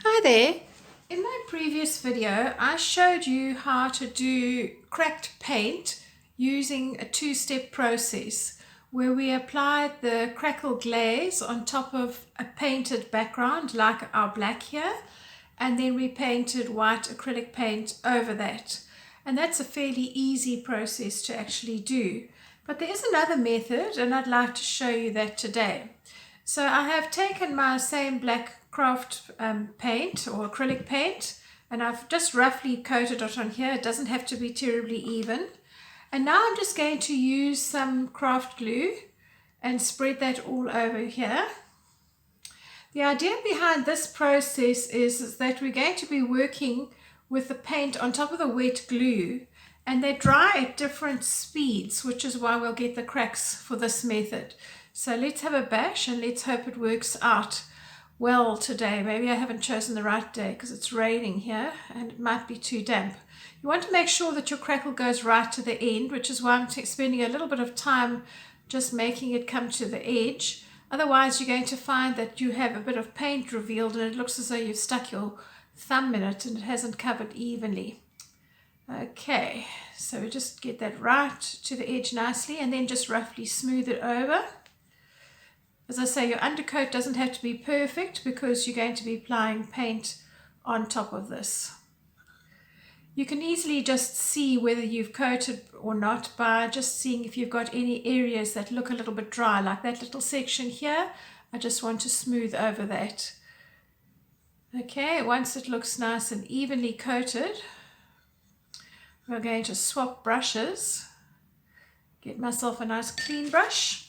Hi there. In my previous video, I showed you how to do cracked paint using a two-step process where we applied the Crackle glaze on top of a painted background like our black here, and then we painted white acrylic paint over that. And that's a fairly easy process to actually do. But there is another method, and I'd like to show you that today. So I have taken my same black craft paint or acrylic paint, and I've just roughly coated it on here. It doesn't have to be terribly even. And now I'm just going to use some craft glue and spread that all over here. The idea behind this process is that we're going to be working with the paint on top of the wet glue, and they dry at different speeds, which is why we'll get the cracks for this method. So let's have a bash and let's hope it works out well today. Maybe I haven't chosen the right day because it's raining here and it might be too damp. You want to make sure that your crackle goes right to the end, which is why I'm spending a little bit of time just making it come to the edge. Otherwise, you're going to find that you have a bit of paint revealed and it looks as though you've stuck your thumb in it and it hasn't covered evenly. Okay, so we just get that right to the edge nicely and then just roughly smooth it over. As I say, your undercoat doesn't have to be perfect because you're going to be applying paint on top of this. You can easily just see whether you've coated or not by just seeing if you've got any areas that look a little bit dry, like that little section here. I just want to smooth over that. Okay, once it looks nice and evenly coated, we're going to swap brushes. Get myself a nice clean brush.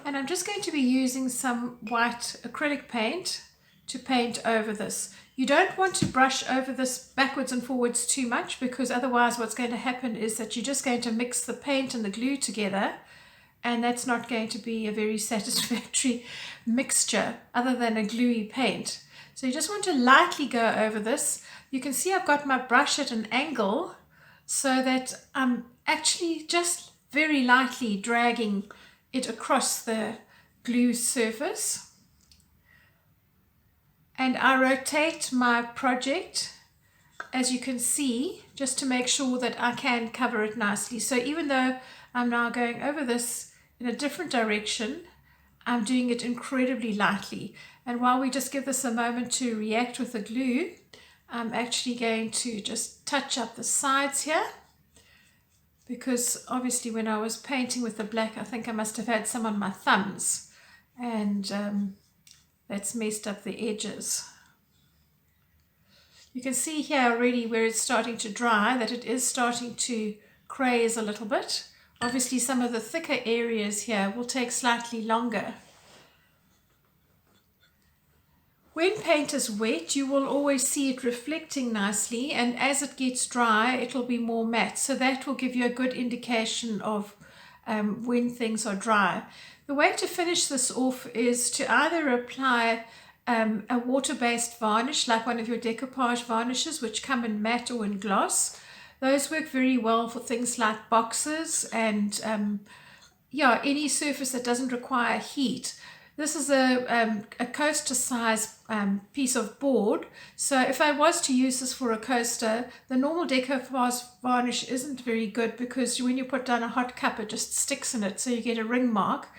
And I'm just going to be using some white acrylic paint to paint over this. You don't want to brush over this backwards and forwards too much because otherwise what's going to happen is that you're just going to mix the paint and the glue together, and that's not going to be a very satisfactory mixture other than a gluey paint. So you just want to lightly go over this. You can see I've got my brush at an angle so that I'm actually just very lightly dragging it across the glue surface, and I rotate my project, as you can see, just to make sure that I can cover it nicely. So even though I'm now going over this in a different direction, I'm doing it incredibly lightly. And while we just give this a moment to react with the glue, I'm actually going to just touch up the sides here, because obviously when I was painting with the black, I think I must have had some on my thumbs, and that's messed up the edges. You can see here already where it's starting to dry that it is starting to craze a little bit. Obviously some of the thicker areas here will take slightly longer. When paint is wet, you will always see it reflecting nicely, and as it gets dry, it'll be more matte. So that will give you a good indication of when things are dry. The way to finish this off is to either apply a water-based varnish, like one of your decoupage varnishes, which come in matte or in gloss. Those work very well for things like boxes and any surface that doesn't require heat. This is a coaster size piece of board, so if I was to use this for a coaster, the normal decoupage varnish isn't very good because when you put down a hot cup it just sticks in it, so you get a ring mark.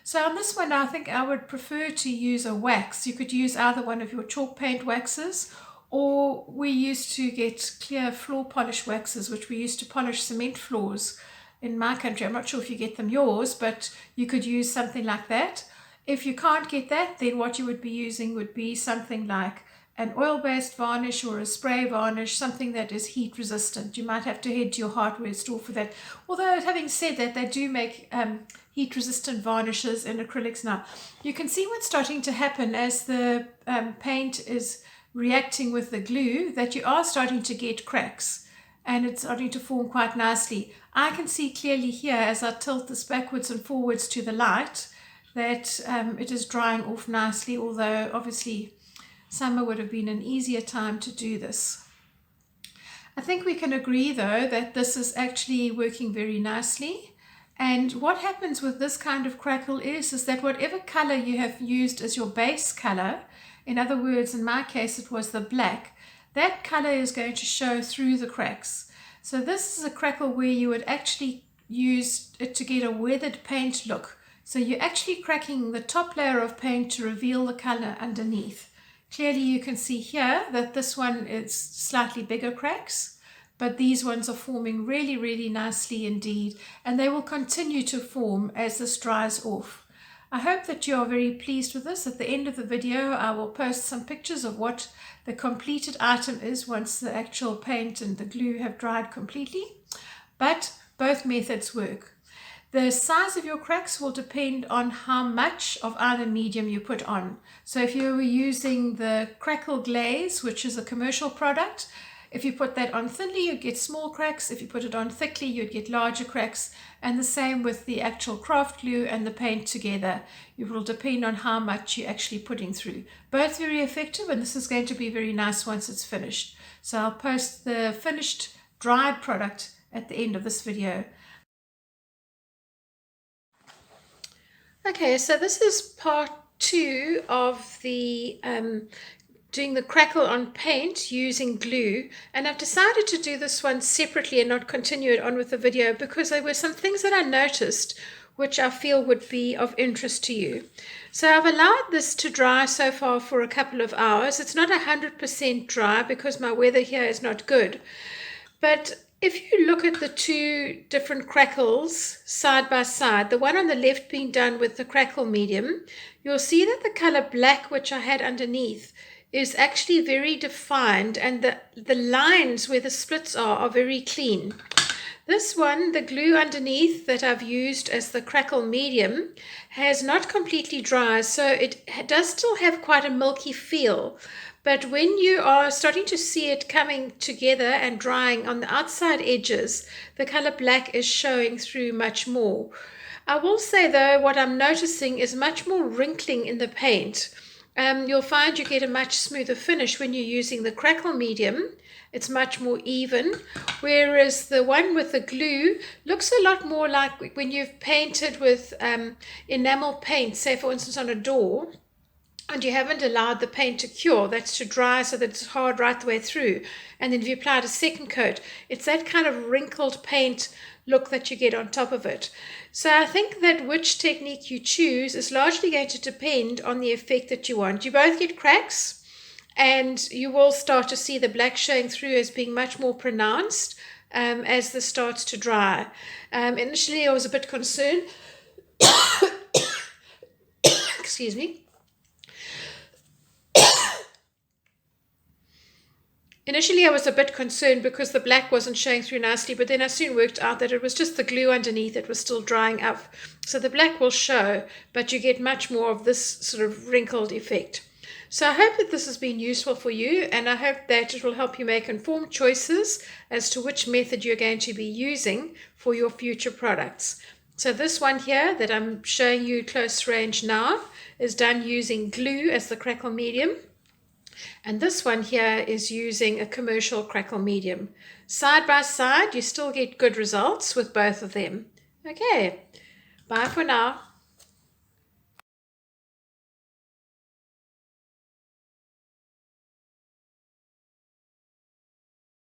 So on this one I think I would prefer to use a wax. You could use either one of your chalk paint waxes, or we used to get clear floor polish waxes, which we used to polish cement floors in my country. I'm not sure if you get them yours, but you could use something like that. If you can't get that, then what you would be using would be something like an oil-based varnish or a spray varnish, something that is heat resistant. You might have to head to your hardware store for that. Although, having said that, they do make heat resistant varnishes in acrylics now. You can see what's starting to happen as the paint is reacting with the glue, that you are starting to get cracks and it's starting to form quite nicely. I can see clearly here as I tilt this backwards and forwards to the light that it is drying off nicely, although obviously summer would have been an easier time to do this. I think we can agree though that this is actually working very nicely, and what happens with this kind of crackle is that whatever color you have used as your base color, in other words, in my case it was the black, that color is going to show through the cracks. So this is a crackle where you would actually use it to get a weathered paint look. So you're actually cracking the top layer of paint to reveal the color underneath. Clearly you can see here that this one is slightly bigger cracks, but these ones are forming really, really nicely indeed, and they will continue to form as this dries off. I hope that you are very pleased with this. At the end of the video, I will post some pictures of what the completed item is once the actual paint and the glue have dried completely, but both methods work. The size of your cracks will depend on how much of either medium you put on. So if you were using the Crackle glaze, which is a commercial product, if you put that on thinly, you'd get small cracks. If you put it on thickly, you'd get larger cracks. And the same with the actual craft glue and the paint together. It will depend on how much you're actually putting through. Both very effective, and this is going to be very nice once it's finished. So I'll post the finished dried product at the end of this video. Okay, so this is part 2 of the doing the crackle on paint using glue, and I've decided to do this one separately and not continue it on with the video because there were some things that I noticed which I feel would be of interest to you. So I've allowed this to dry so far for a couple of hours. It's not 100% dry because my weather here is not good, but if you look at the two different crackles side by side, the one on the left being done with the crackle medium, you'll see that the color black, which I had underneath, is actually very defined, and the lines where the splits are very clean. This one, the glue underneath that I've used as the crackle medium, has not completely dried, so it does still have quite a milky feel. But when you are starting to see it coming together and drying on the outside edges, the color black is showing through much more. I will say though, what I'm noticing is much more wrinkling in the paint. You'll find you get a much smoother finish when you're using the crackle medium. It's much more even, whereas the one with the glue looks a lot more like when you've painted with enamel paint, say for instance on a door, and you haven't allowed the paint to cure, that's to dry so that it's hard right the way through. And then if you applied a second coat, it's that kind of wrinkled paint look that you get on top of it. So I think that which technique you choose is largely going to depend on the effect that you want. You both get cracks, and you will start to see the black showing through as being much more pronounced as this starts to dry. Initially I was a bit concerned. Excuse me. Initially, I was a bit concerned because the black wasn't showing through nicely, but then I soon worked out that it was just the glue underneath that was still drying up. So the black will show, but you get much more of this sort of wrinkled effect. So I hope that this has been useful for you, and I hope that it will help you make informed choices as to which method you're going to be using for your future products. So this one here that I'm showing you close range now is done using glue as the crackle medium. And this one here is using a commercial crackle medium. Side by side, you still get good results with both of them. Okay, bye for now.